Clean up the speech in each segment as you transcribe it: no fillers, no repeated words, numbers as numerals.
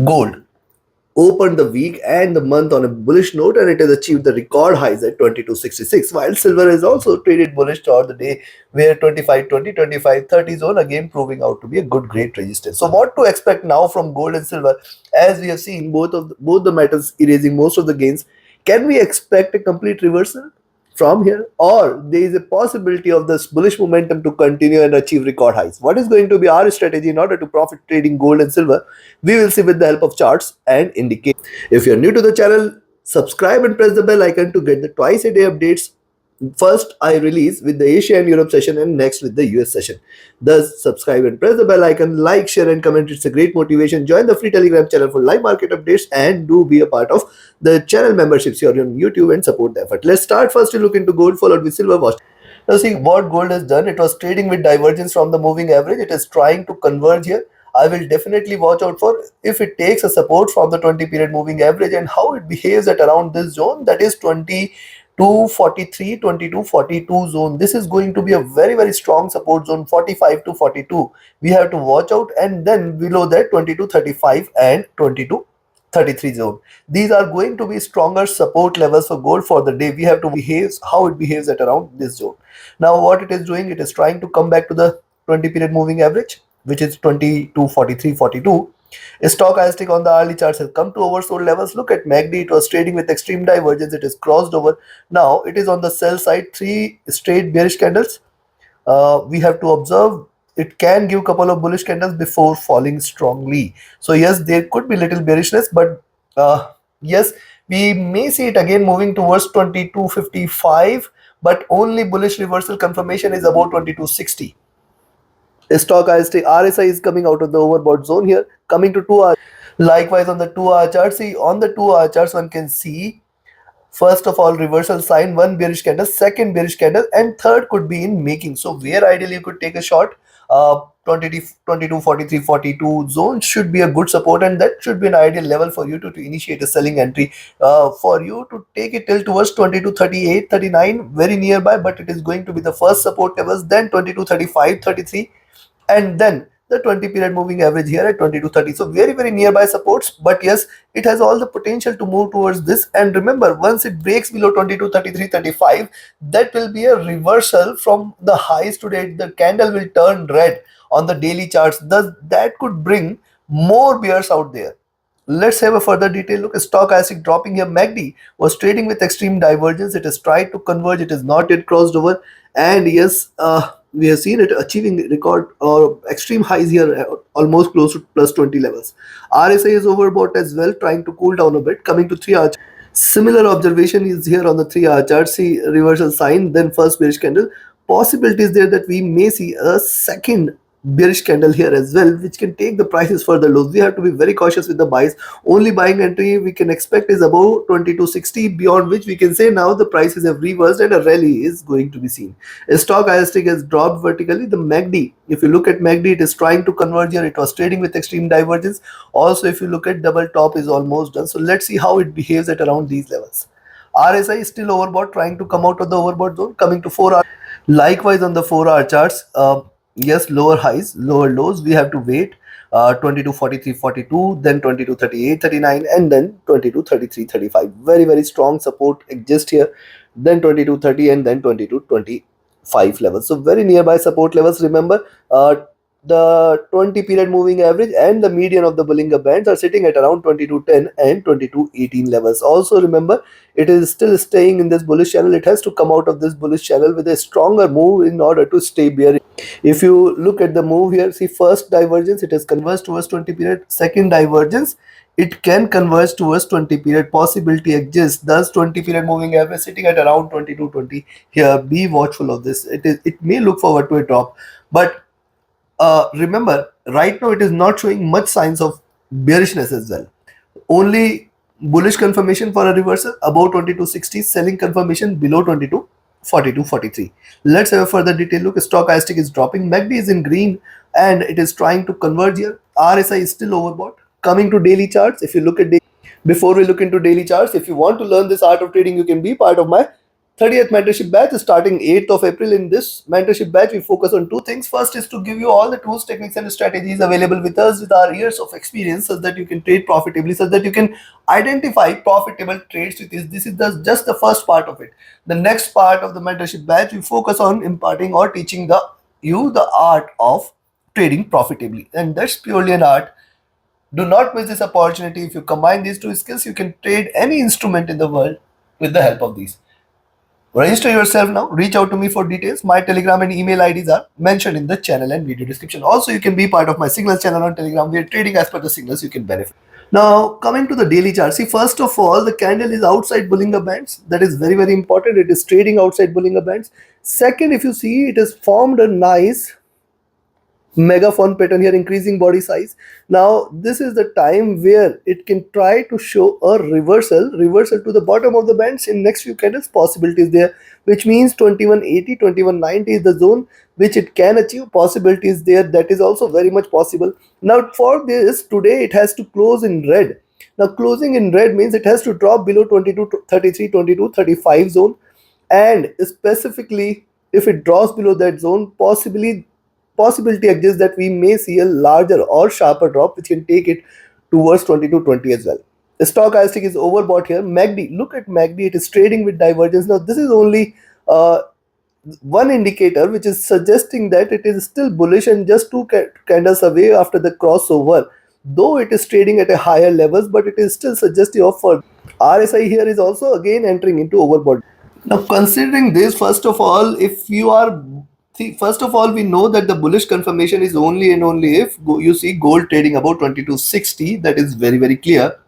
Gold opened the week and the month on a bullish note, and it has achieved the record highs at 2266, while silver is also traded bullish throughout the day, where 2520, 2530 zone again proving out to be a good great resistance. So what to expect now from gold and silver? As we have seen both the metals erasing most of the gains, can we expect a complete reversal from here, or there is a possibility of this bullish momentum to continue and achieve record highs? What is going to be our strategy in order to profit trading gold and silver? We will see with the help of charts and indicators. If you're new to the channel, subscribe and press the bell icon to get the twice a day updates. First, I release with the Asia and Europe session, and next with the US session. Thus, subscribe and press the bell icon, like, share, and comment. It's a great motivation. Join the free Telegram channel for live market updates, and do be a part of the channel memberships here on YouTube and support the effort. Let's start first to look into gold, followed with silver. Watch. Now, see what gold has done. It was trading with divergence from the moving average. It is trying to converge here. I will definitely watch out for if it takes a support from the 20 period moving average and how it behaves at around this zone, that is 2243, 2242 zone. This is going to be a very strong support zone. 45 to 42 we have to watch out, and then below that 2235 and 2233 zone. These are going to be stronger support levels for gold for the day. We have to behave how it behaves at around this zone. Now what it is doing, it is trying to come back to the 20 period moving average, which is 2243, 42. Stochastic on the hourly charts has come to oversold levels. Look at MACD. It was trading with extreme divergence. It is crossed over. Now it is on the sell side. 3 straight bearish candles. We have to observe. It can give couple of bullish candles before falling strongly. So yes, there could be little bearishness, but yes, we may see it again moving towards 2255, but only bullish reversal confirmation is about 2260. Stochastic RSI is coming out of the overbought zone here, coming to 2 hour. Likewise on the 2 hour chart, see on the 2 hour charts one can see first of all reversal sign, one bearish candle, second bearish candle, and third could be in making. So where ideally you could take a short, 22 43 42 zone should be a good support, and that should be an ideal level for you to initiate a selling entry, for you to take it till towards 22 38 39, very nearby, but it is going to be the first support levels, then 22 35 33, and then the 20 period moving average here at 2230. So very nearby supports, but yes, it has all the potential to move towards this. And remember, once it breaks below 2233 35, that will be a reversal from the highs today. The candle will turn red on the daily charts. Thus that could bring more bears out there. Let's have a further detail look. Stochastic dropping here. MACD was trading with extreme divergence. It has tried to converge. It is not yet crossed over. And yes, we have seen it achieving record or extreme highs here, almost close to plus 20 levels. RSI is overbought as well, trying to cool down a bit. Coming to 3 hour. Similar observation is here on the 3 hour chart. See reversal sign, then first bearish candle. Possibility is there that we may see a second bearish candle here as well, which can take the prices further low. We have to be very cautious with the buys. Only buying entry we can expect is above 2260, beyond which we can say now the prices have reversed and a rally is going to be seen. Stochastic has dropped vertically. The MACD, if you look at MACD, it is trying to converge here. It was trading with extreme divergence. Also, if you look at double top is almost done. So let's see how it behaves at around these levels. RSI is still overbought, trying to come out of the overbought zone. Coming to 4 hour. Likewise on the 4 hour charts, yes, lower highs, lower lows, we have to wait. 22 43 42, then 22 38 39, and then 22 33 35. Very strong support exists here, then 22 30, and then 22 25 levels. So very nearby support levels. Remember, the 20 period moving average and the median of the Bollinger Bands are sitting at around 2210 and 2218 levels. Also remember, it is still staying in this bullish channel. It has to come out of this bullish channel with a stronger move in order to stay bearish. If you look at the move here, see first divergence, it has converged towards 20 period. Second divergence, it can converge towards 20 period. Possibility exists. Thus 20 period moving average sitting at around 2220 here. Be watchful of this. It may look forward to a drop, but remember, right now it is not showing much signs of bearishness as well. Only bullish confirmation for a reversal above 2260, selling confirmation below 22 42 43. Let's have a further detail look. Stochastic is dropping. MACD is in green and it is trying to converge here. RSI is still overbought. Coming to daily charts, if you look at before we look into daily charts, if you want to learn this art of trading, you can be part of my 30th mentorship batch is starting 8th of April. In this mentorship batch, we focus on two things. First is to give you all the tools, techniques, and strategies available with us with our years of experience so that you can trade profitably, so that you can identify profitable trades with this. This is just the first part of it. The next part of the mentorship batch, we focus on imparting or teaching you the art of trading profitably. And that's purely an art. Do not miss this opportunity. If you combine these two skills, you can trade any instrument in the world with the help of these. Register yourself now. Reach out to me for details. My Telegram and email IDs are mentioned in the channel and video description. Also, you can be part of my signals channel on Telegram. We are trading as per the signals you can benefit. Now, coming to the daily chart. See, first of all, the candle is outside Bollinger Bands. That is very, very important. It is trading outside Bollinger Bands. Second, if you see, it has formed a nice megaphone pattern here, increasing body size. Now this is the time where it can try to show a reversal to the bottom of the bands in next few candles. Possibilities there, which means 2180, 2190 is the zone which it can achieve. Possibilities there, that is also very much possible. Now for this, today it has to close in red. Now closing in red means it has to drop below 2233, 2235 zone, and specifically if it drops below that zone, possibility exists that we may see a larger or sharper drop which can take it towards 2220 as well. The stochastic is overbought here. MACD, look at MACD, it is trading with divergence. Now this is only one indicator which is suggesting that it is still bullish and just two candles away after the crossover, though it is trading at a higher levels, but it is still suggestive of further. RSI here is also again entering into overbought. Now, considering this, first of all, if you are first of all, we know that the bullish confirmation is only and only if you see gold trading about 2260. That is very, very clear.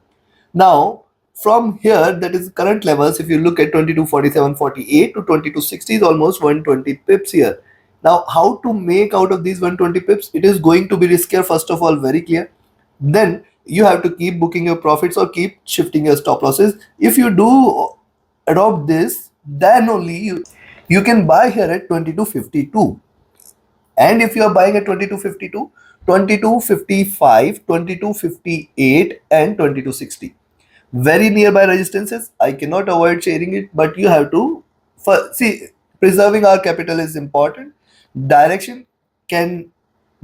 Now, from here, that is current levels. If you look at 2247.48 to 2260 is almost 120 pips here. Now, how to make out of these 120 pips? It is going to be riskier. First of all, very clear. Then you have to keep booking your profits or keep shifting your stop losses. If you do adopt this, then only you can buy here at 2252. And if you are buying at 2252, 2255, 2258 and 2260, very nearby resistances. I cannot avoid sharing it, but you have to see, preserving our capital is important. Direction can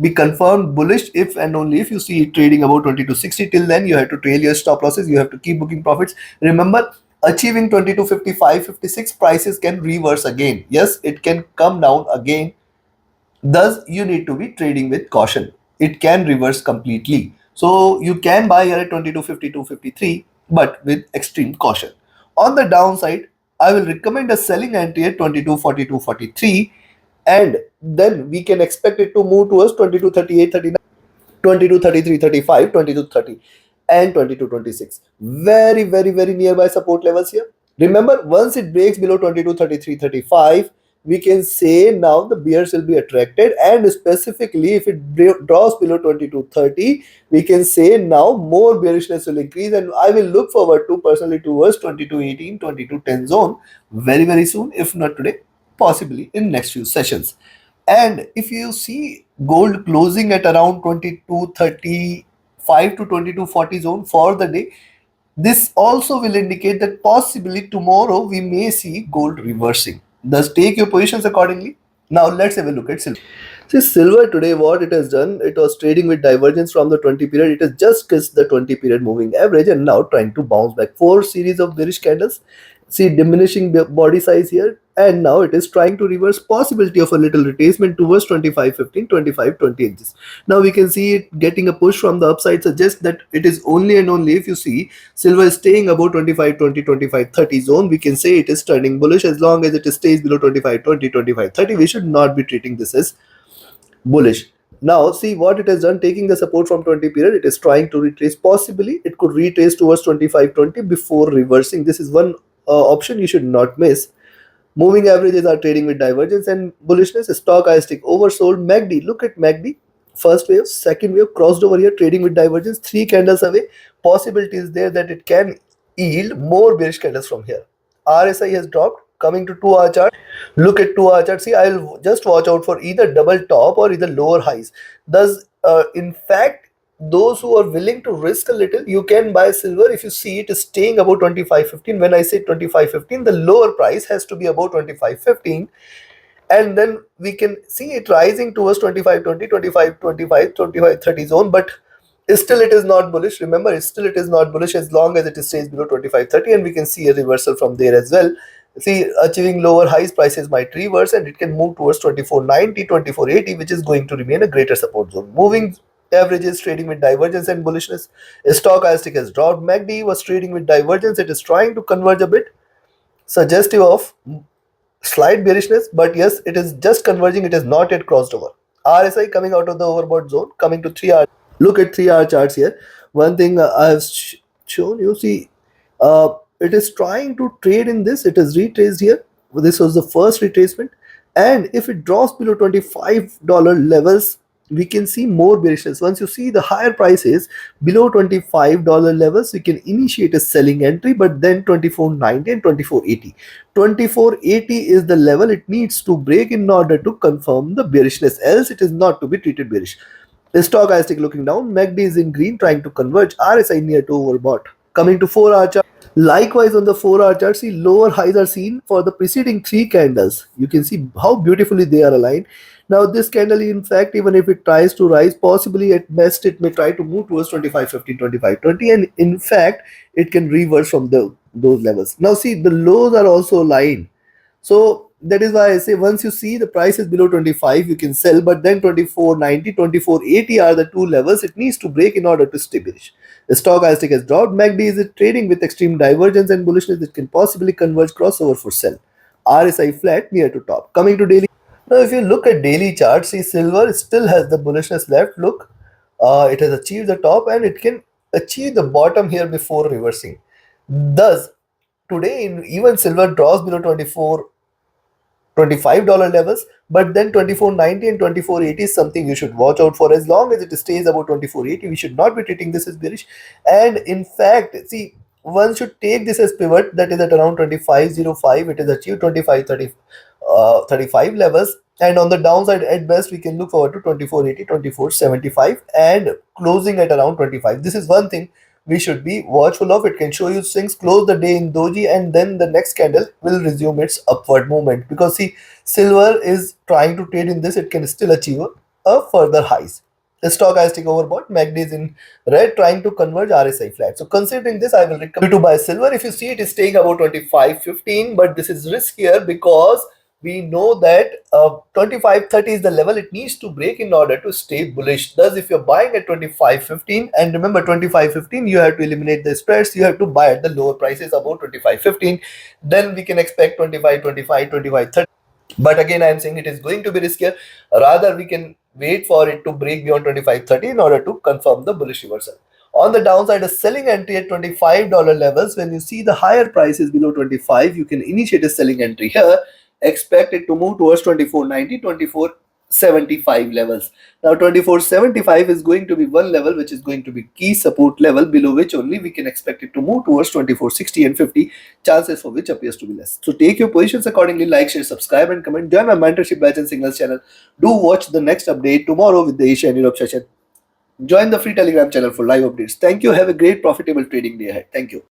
be confirmed bullish if and only if you see it trading about 2260. Till then, you have to trail your stop losses. You have to keep booking profits. Remember, achieving 2255, 56 prices can reverse again. Yes, it can come down again. Thus, you need to be trading with caution. It can reverse completely. So you can buy here at 2252, 53, but with extreme caution. On the downside, I will recommend a selling entry at 2242, 43, and then we can expect it to move towards 2238, 39. 22 33 35, 22 30, and 22 26. Very, very, very nearby support levels here. Remember, once it breaks below 22 33 35, we can say now the bears will be attracted, and specifically if it draws below 22 30, we can say now more bearishness will increase, and I will look forward to personally towards 22 18, 22 10 zone very, very soon, if not today, possibly in next few sessions. And if you see gold closing at around 2235 to 2240 zone for the day, this also will indicate that possibly tomorrow we may see gold reversing. Thus, take your positions accordingly. Now, let's have a look at silver. See, silver today, what it has done, it was trading with divergence from the 20 period. It has just kissed the 20 period moving average and now trying to bounce back. Four series of bearish candles. See, diminishing body size here, and now it is trying to reverse, possibility of a little retracement towards 25.15, 25.20 inches. Now we can see it getting a push from the upside, suggests that it is only and only if you see silver is staying above 25.20, 25.30 zone, we can say it is turning bullish. As long as it stays below 25.20, 25.30, we should not be treating this as bullish. Now see what it has done, taking the support from 20 period, it is trying to retrace. Possibly it could retrace towards 25.20 before reversing. This is one option you should not miss. Moving averages are trading with divergence and bullishness. Stochastic oversold. MACD, look at MACD. First wave, second wave, crossed over here, trading with divergence. Three candles away. Possibility is there that it can yield more bearish candles from here. RSI has dropped. Coming to 2 hour chart, look at 2 hour chart. See, I'll just watch out for either double top or either lower highs. Thus, in fact, those who are willing to risk a little, you can buy silver. If you see it is staying above 25.15, when I say 25.15, the lower price has to be above 25.15, and then we can see it rising towards 25.20, 25.25, 25.30 zone, but still it is not bullish. Remember, still it is not bullish as long as it stays below 25.30, and we can see a reversal from there as well. See, achieving lower highs, prices might reverse and it can move towards 24.90, 24.80, which is going to remain a greater support zone. Moving averages trading with divergence and bullishness. Stochastic has dropped. MACD was trading with divergence. It is trying to converge a bit, suggestive of slight bearishness, but yes, it is just converging. It is not yet crossed over. RSI coming out of the overbought zone, coming to 3 hour. Look at 3 hour charts here. One thing I have shown you, see, it is trying to trade in this. It is retraced here. This was the first retracement, and if it drops below $25 levels, we can see more bearishness. Once you see the higher prices below $25 levels, we can initiate a selling entry, but then 24.90 and 24.80. 24.80 is the level it needs to break in order to confirm the bearishness, else it is not to be treated bearish. The stochastic looking down, MACD is in green trying to converge, RSI near to overbought. Coming to 4 hour chart. Likewise, on the 4 hour chart, see lower highs are seen for the preceding three candles. You can see how beautifully they are aligned. Now, this candle, in fact, even if it tries to rise, possibly at best it may try to move towards 25.15, 25.20, and in fact, it can reverse from those levels. Now, see, the lows are also aligned. So that is why I say once you see the price is below 25, you can sell, but then 24.90, 24.80 are the two levels it needs to break in order to stay bearish. The stochastic has dropped. MACD is trading with extreme divergence and bullishness that can possibly converge crossover for sell. RSI flat near to top. Coming to daily. Now, if you look at daily charts, see silver still has the bullishness left. Look, it has achieved the top and it can achieve the bottom here before reversing. Thus, today even silver draws below 24 $25 levels, but then 24.90 and 24.80 is something you should watch out for. As long as it stays about 24.80, we should not be treating this as bearish. And in fact, see, one should take this as pivot, that is at around 25.05. It is achieved 25.30, 35 levels, and on the downside at best we can look forward to 24.80, 24.75, and closing at around 25. This is one thing we should be watchful of. It can show you things close the day in doji, and then the next candle will resume its upward movement, because see, silver is trying to trade in this. It can still achieve a further highs. The stochastic overbought, MACD is in red trying to converge, RSI flat. So considering this, I will recommend you to buy silver. If you see, it is staying about 25.15, but this is riskier because we know that 25.30 is the level it needs to break in order to stay bullish. Thus, if you're buying at 25.15, and remember 25.15, you have to eliminate the spreads, you have to buy at the lower prices about 25.15, then we can expect 25.25, 25.30. But again, I am saying it is going to be riskier. Rather, we can wait for it to break beyond 25.30 in order to confirm the bullish reversal. On the downside, a selling entry at $25 levels. When you see the higher prices below 25, you can initiate a selling entry here. Expect it to move towards 24.90, 24.75 levels. Now 24.75 is going to be one level which is going to be key support level, below which only we can expect it to move towards 24.60 and 50, chances for which appears to be less. So take your positions accordingly. Like, share, subscribe and comment. Join my mentorship batch and signals channel. Do watch the next update tomorrow with the Asia and Europe session. Join the free Telegram channel for live updates. Thank you. Have a great profitable trading day ahead. Thank you.